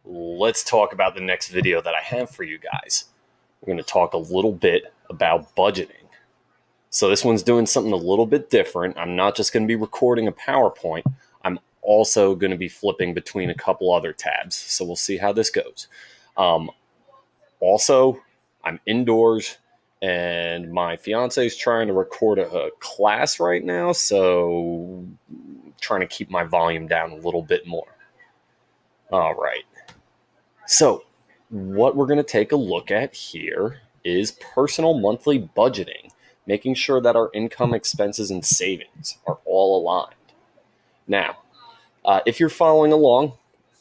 let's talk about the next video that I have for you guys. We're going to talk a little bit about budgeting. So this one's doing something a little bit different. I'm not just going to be recording a PowerPoint. I'm also going to be flipping between a couple other tabs. So we'll see how this goes. Also, I'm indoors and my fiance is trying to record a class right now. So trying to keep my volume down a little bit more. All right. So what we're going to take a look at here is personal monthly budgeting, making sure that our income, expenses, and savings are all aligned. Now, if you're following along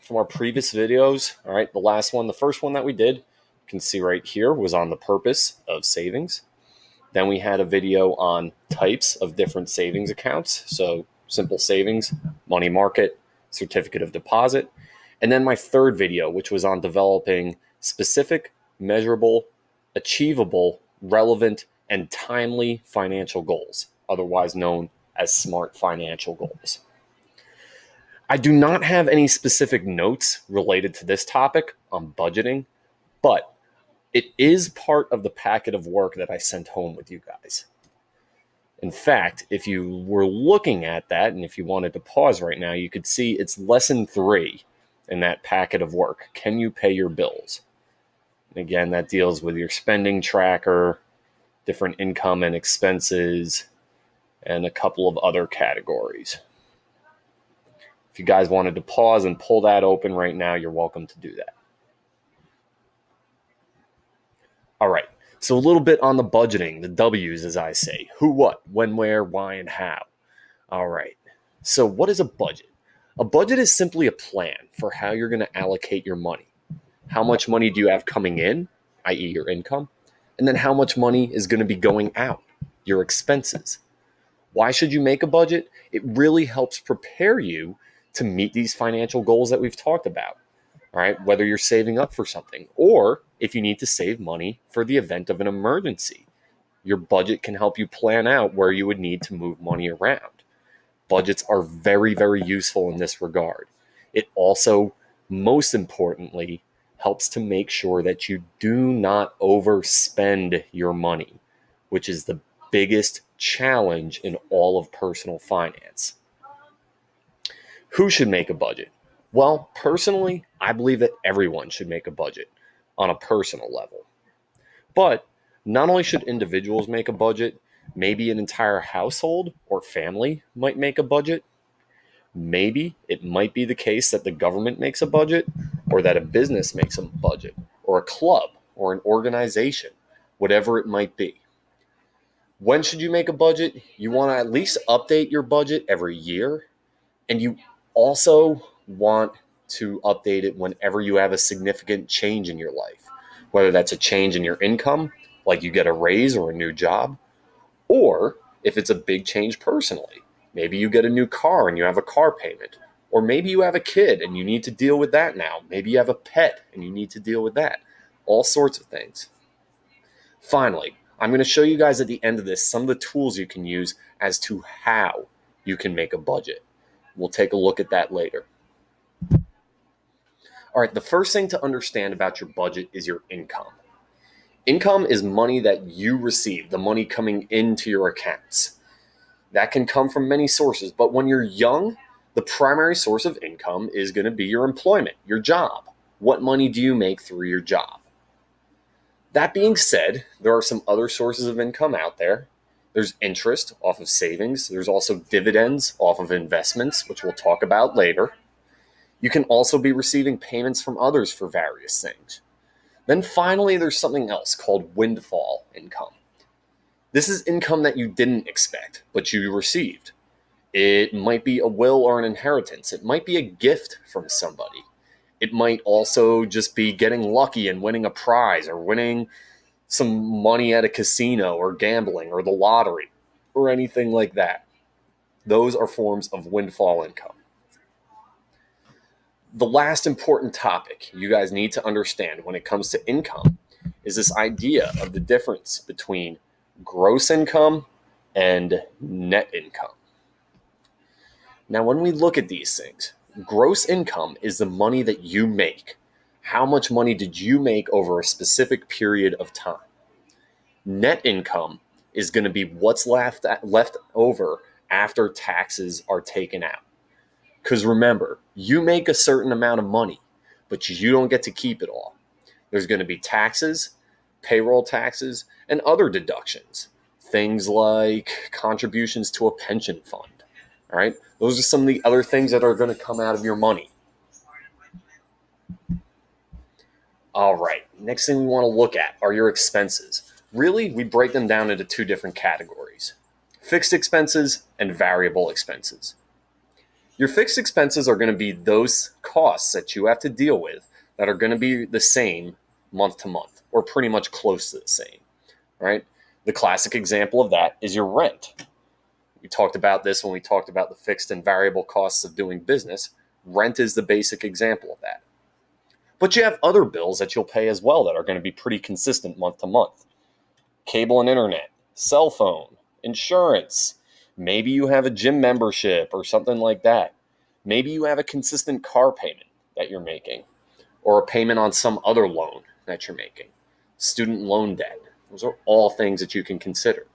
from our previous videos, all right, the first one that we did, you can see right here was on the purpose of savings. Then we had a video on types of different savings accounts. So simple savings, money market, certificate of deposit. And then my third video, which was on developing specific, measurable, achievable, relevant, and timely financial goals, otherwise known as SMART financial goals. I do not have any specific notes related to this topic on budgeting, but it is part of the packet of work that I sent home with you guys. In fact, if you were looking at that, and if you wanted to pause right now, you could see it's lesson 3 in that packet of work. Can you pay your bills? And again, that deals with your spending tracker, different income and expenses, and a couple of other categories. If you guys wanted to pause and pull that open right now, you're welcome to do that. All right, so a little bit on the budgeting, the W's as I say. Who, what, when, where, why, and how. All right, so what is a budget? A budget is simply a plan for how you're going to allocate your money. How much money do you have coming in, i.e. your income? And then how much money is going to be going out, your expenses. Why should you make a budget? It really helps prepare you to meet these financial goals that we've talked about. All right, whether you're saving up for something or if you need to save money for the event of an emergency. Your budget can help you plan out where you would need to move money around. Budgets are very, very useful in this regard. It also, most importantly, helps to make sure that you do not overspend your money, which is the biggest challenge in all of personal finance. Who should make a budget? Well, personally, I believe that everyone should make a budget on a personal level. But not only should individuals make a budget, maybe an entire household or family might make a budget. Maybe it might be the case that the government makes a budget, or that a business makes a budget, or a club, or an organization, whatever it might be. When should you make a budget? You want to at least update your budget every year, and you also want to update it whenever you have a significant change in your life, whether that's a change in your income, like you get a raise or a new job, or if it's a big change personally. Maybe you get a new car and you have a car payment, or maybe you have a kid and you need to deal with that now. Maybe you have a pet and you need to deal with that. All sorts of things. Finally, I'm going to show you guys at the end of this some of the tools you can use as to how you can make a budget. We'll take a look at that later. All right, the first thing to understand about your budget is your income. Income is money that you receive, the money coming into your accounts. That can come from many sources, but when you're young, the primary source of income is going to be your employment, your job. What money do you make through your job? That being said, there are some other sources of income out there. There's interest off of savings. There's also dividends off of investments, which we'll talk about later. You can also be receiving payments from others for various things. Then finally, there's something else called windfall income. This is income that you didn't expect, but you received. It might be a will or an inheritance. It might be a gift from somebody. It might also just be getting lucky and winning a prize, or winning some money at a casino, or gambling, or the lottery, or anything like that. Those are forms of windfall income. The last important topic you guys need to understand when it comes to income is this idea of the difference between gross income and net income. Now, when we look at these things, gross income is the money that you make How much money did you make over a specific period of time? Net income is going to be what's left over after taxes are taken out. Because remember, you make a certain amount of money, but you don't get to keep it all. There's going to be taxes, payroll taxes, and other deductions. Things like contributions to a pension fund. All right? Those are some of the other things that are going to come out of your money. All right, next thing we want to look at are your expenses. Really, we break them down into two different categories: fixed expenses and variable expenses. Your fixed expenses are going to be those costs that you have to deal with that are going to be the same month to month, or pretty much close to the same, right? The classic example of that is your rent. We talked about this when we talked about the fixed and variable costs of doing business. Rent is the basic example of that. But you have other bills that you'll pay as well that are going to be pretty consistent month to month. Cable and internet, cell phone, insurance. Maybe you have a gym membership or something like that. Maybe you have a consistent car payment that you're making, or a payment on some other loan that you're making. Student loan debt. Those are all things that you can consider.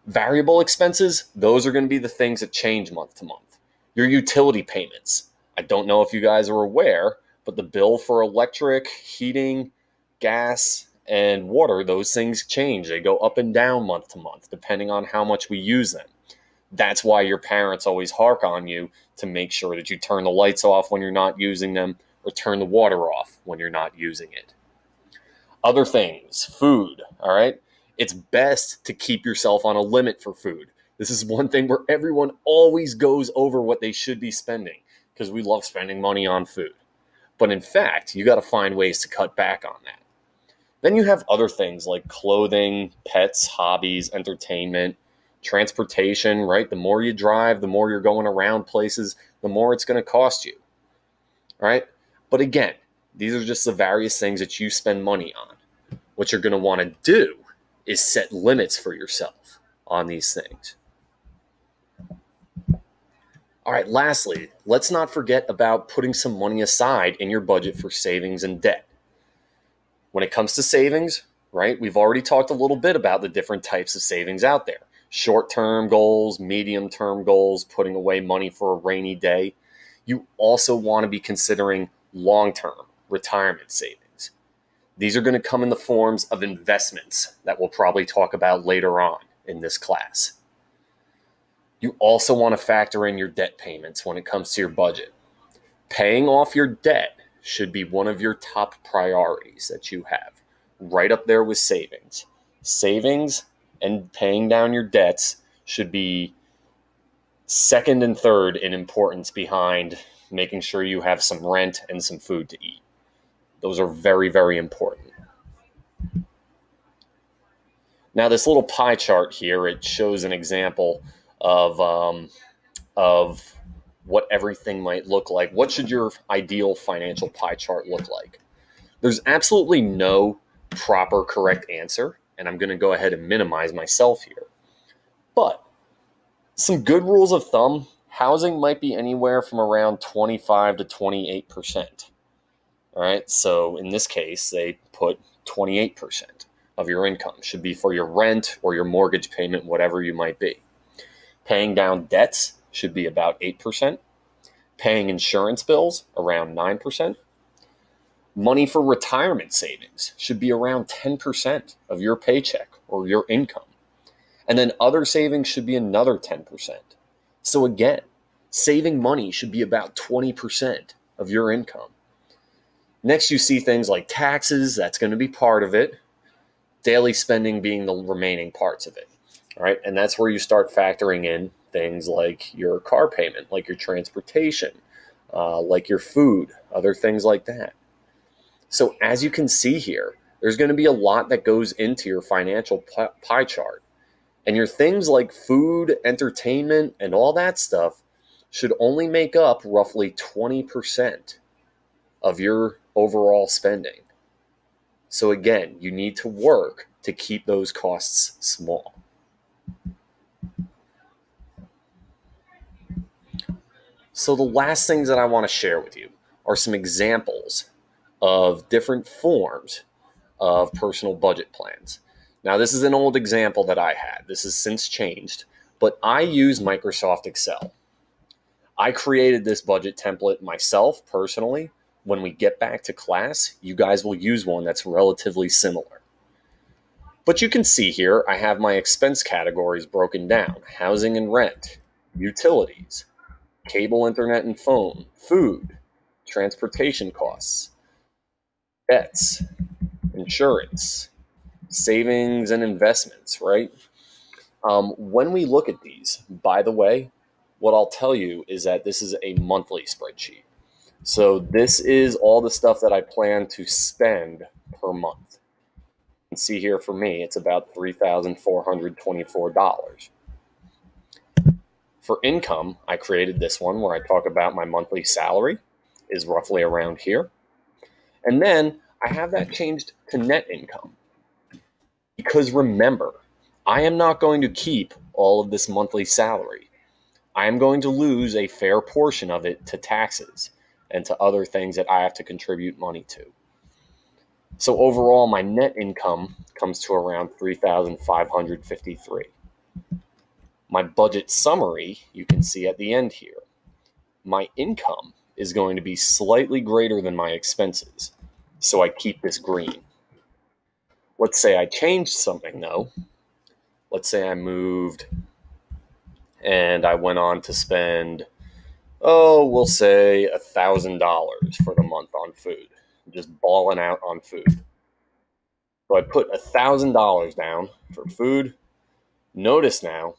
Variable expenses, those are going to be the things that change month to month. Your utility payments. I don't know if you guys are aware, but the bill for electric, heating, gas, and water, those things change. They go up and down month to month, depending on how much we use them. That's why your parents always hark on you to make sure that you turn the lights off when you're not using them, or turn the water off when you're not using it. Other things, food, all right? It's best to keep yourself on a limit for food. This is one thing where everyone always goes over what they should be spending, because we love spending money on food. But in fact, you got to find ways to cut back on that. Then you have other things like clothing, pets, hobbies, entertainment, transportation, right? The more you drive, the more you're going around places, the more it's going to cost you, right? But again, these are just the various things that you spend money on. What you're going to want to do is set limits for yourself on these things. All right, lastly, let's not forget about putting some money aside in your budget for savings and debt. When it comes to savings, right, we've already talked a little bit about the different types of savings out there. Short-term goals, medium-term goals, putting away money for a rainy day. You also want to be considering long-term retirement savings. These are going to come in the forms of investments that we'll probably talk about later on in this class. You also want to factor in your debt payments when it comes to your budget. Paying off your debt should be one of your top priorities that you have, right up there with savings. Savings and paying down your debts should be second and third in importance behind making sure you have some rent and some food to eat. Those are very, very important. Now, this little pie chart here, it shows an example of what everything might look like. What should your ideal financial pie chart look like? There's absolutely no proper correct answer, and I'm going to go ahead and minimize myself here. But some good rules of thumb: housing might be anywhere from around 25 to 28%. All right, so in this case, they put 28% of your income should be for your rent or your mortgage payment, whatever you might be. Paying down debts should be about 8%. Paying insurance bills, around 9%. Money for retirement savings should be around 10% of your paycheck or your income. And then other savings should be another 10%. So again, saving money should be about 20% of your income. Next, you see things like taxes. That's going to be part of it. Daily spending being the remaining parts of it. All right, and that's where you start factoring in things like your car payment, like your transportation, like your food, other things like that. So as you can see here, there's going to be a lot that goes into your financial pie chart. And your things like food, entertainment, and all that stuff should only make up roughly 20% of your overall spending. So again, you need to work to keep those costs small. So the last things that I want to share with you are some examples of different forms of personal budget plans. Now, this is an old example that I had. This has since changed, but I use Microsoft Excel. I created this budget template myself personally. When we get back to class, you guys will use one that's relatively similar. But you can see here, I have my expense categories broken down: housing and rent, utilities, cable, internet and phone, food, transportation costs, debts, insurance, savings and investments, right? When we look at these, by the way, what I'll tell you is that this is a monthly spreadsheet. So this is all the stuff that I plan to spend per month. You can see here for me, it's about $3,424. For income, I created this one where I talk about my monthly salary is roughly around here. And then I have that changed to net income. Because remember, I am not going to keep all of this monthly salary. I am going to lose a fair portion of it to taxes and to other things that I have to contribute money to. So overall, my net income comes to around $3,553. My budget summary, you can see at the end here. My income is going to be slightly greater than my expenses, so I keep this green. Let's say I changed something though. Let's say I moved and I went on to spend, we'll say $1,000 for the month on food, just balling out on food. So I put $1,000 down for food. Notice now,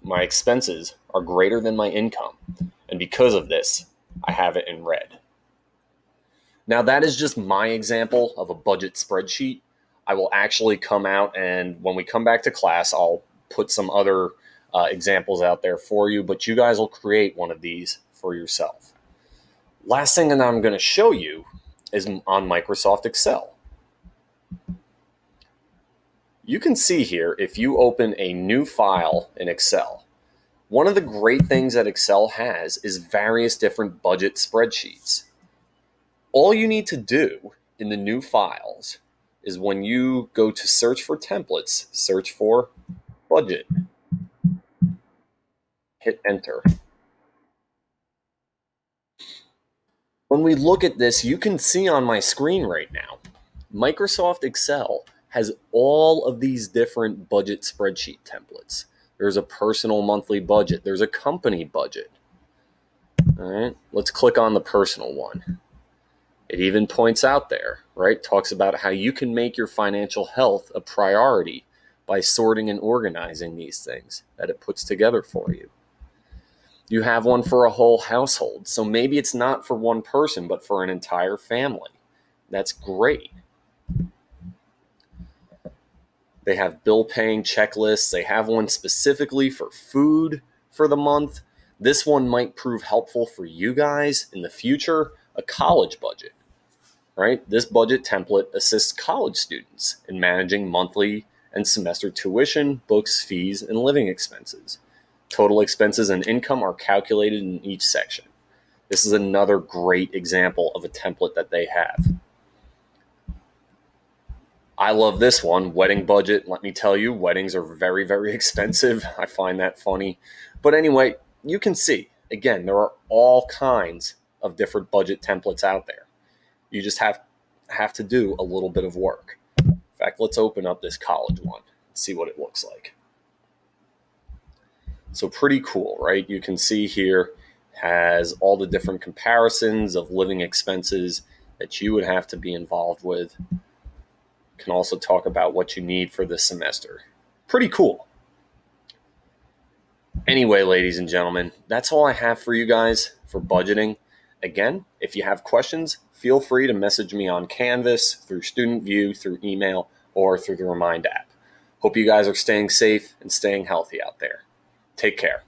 my expenses are greater than my income, and because of this, I have it in red. Now that is just my example of a budget spreadsheet. I will actually come out, and when we come back to class, I'll put some other examples out there for you, but you guys will create one of these for yourself. Last thing that I'm going to show you is on Microsoft Excel. You can see here, if you open a new file in Excel, one of the great things that Excel has is various different budget spreadsheets. All you need to do in the new files is when you go to search for templates, search for budget, hit enter. When we look at this, you can see on my screen right now, Microsoft Excel has all of these different budget spreadsheet templates. There's a personal monthly budget. There's a company budget. All right, let's click on the personal one. It even points out there, right? Talks about how you can make your financial health a priority by sorting and organizing these things that it puts together for you. You have one for a whole household. So maybe it's not for one person, but for an entire family. That's great. They have bill paying checklists. They have one specifically for food for the month. This one might prove helpful for you guys in the future, a college budget, right? This budget template assists college students in managing monthly and semester tuition, books, fees, and living expenses. Total expenses and income are calculated in each section. This is another great example of a template that they have. I love this one, wedding budget. Let me tell you, weddings are very, very expensive. I find that funny. But anyway, you can see, again, there are all kinds of different budget templates out there. You just have to do a little bit of work. In fact, let's open up this college one and see what it looks like. So pretty cool, right? You can see here has all the different comparisons of living expenses that you would have to be involved with. Can also talk about what you need for this semester. Pretty cool. Anyway, ladies and gentlemen, that's all I have for you guys for budgeting. Again, if you have questions, feel free to message me on Canvas, through Student View, through email, or through the Remind app. Hope you guys are staying safe and staying healthy out there. Take care.